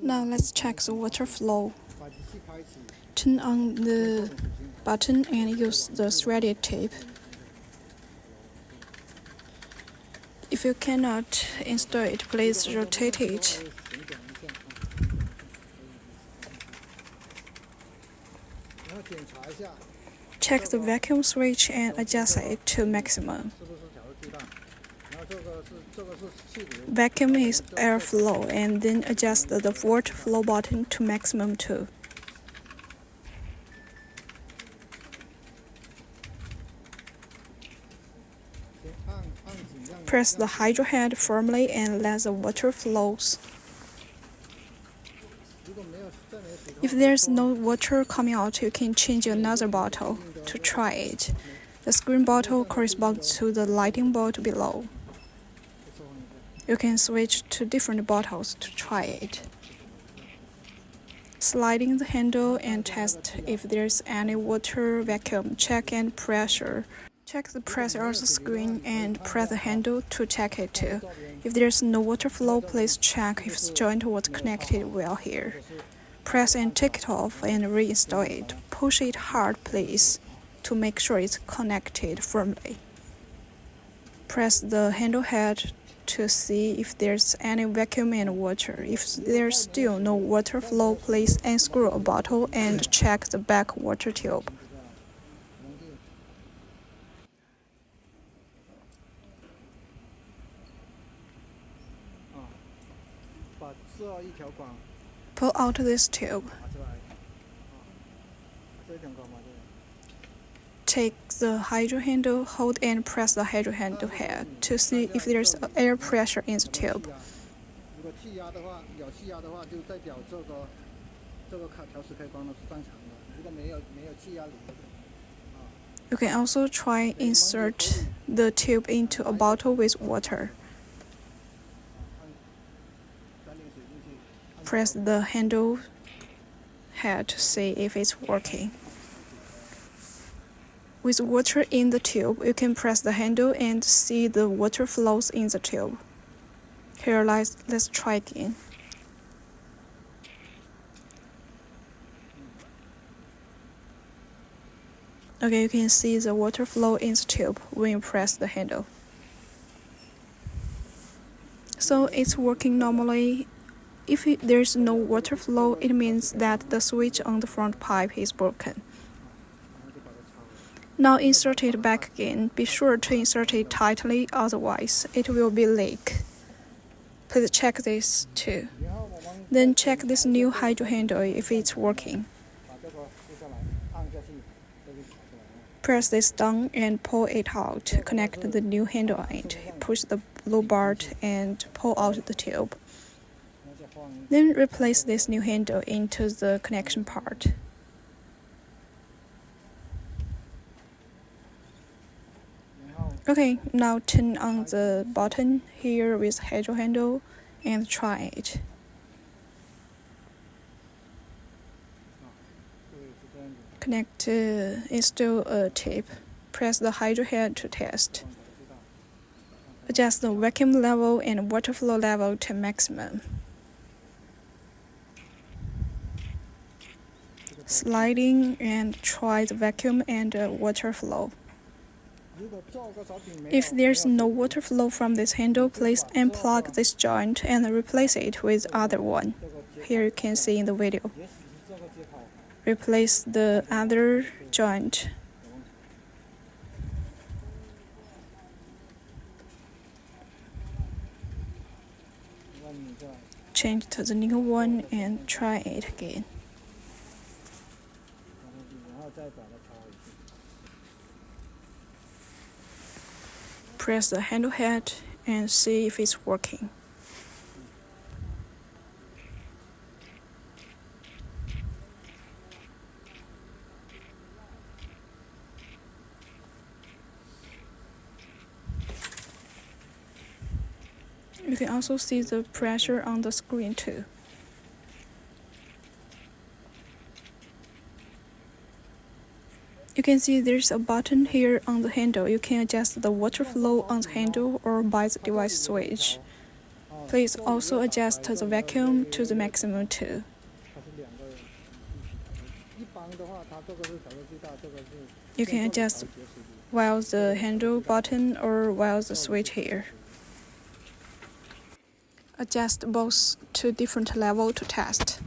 Now let's check the water flow. Turn on the button and use the threaded tape. If you cannot install it, please rotate it. Check the vacuum switch and adjust it to maximum. Vacuum is airflow, and then adjust the water flow button to maximum too. Press the Hydra head firmly and let the water flows. If there's no water coming out, you can change another bottle to try it. The screen bottle corresponds to the lighting bolt below. You can switch to different bottles to try it. Sliding the handle and test if there's any water vacuum. Check and pressure. Check the pressure of the screen and press the handle to check it too. If there's no water flow, please check if the joint was connected well here. Press and take it off and reinstall it. Push it hard, please, to make sure it's connected firmly. Press the handle head to see if there's any vacuum and water. If there's still no water flow, please unscrew a bottle and check the back water tube. Pull out this tube. Take the hydro handle, hold and press the hydro handle head to see if there's air pressure in the tube. You can also try insert the tube into a bottle with water. Press the handle head to see if it's working. With water in the tube, you can press the handle and see the water flows in the tube. Here, let's try again. Okay, you can see the water flow in the tube when you press the handle. So it's working normally. If there's no water flow, it means that the switch on the front pipe is broken. Now insert it back again. Be sure to insert it tightly, otherwise it will be leak. Please check this too. Then check this new hydro handle if it's working. Press this down and pull it out. Connect the new handle on it. Push the blue bar and pull out the tube. Then replace this new handle into the connection part. Okay, now turn on the button here with hydro handle and try it. Install a tape. Press the hydro head to test. Adjust the vacuum level and water flow level to maximum. Sliding and try the vacuum and water flow. If there's no water flow from this handle, please unplug this joint and replace it with other one. Here you can see in the video. Replace the other joint. Change to the new one and try it again. Press the handle head and see if it's working. You can also see the pressure on the screen too. You can see there's a button here on the handle. You can adjust the water flow on the handle or by the device switch. Please also adjust the vacuum to the maximum too. You can adjust while the handle button or while the switch here. Adjust both to different level to test.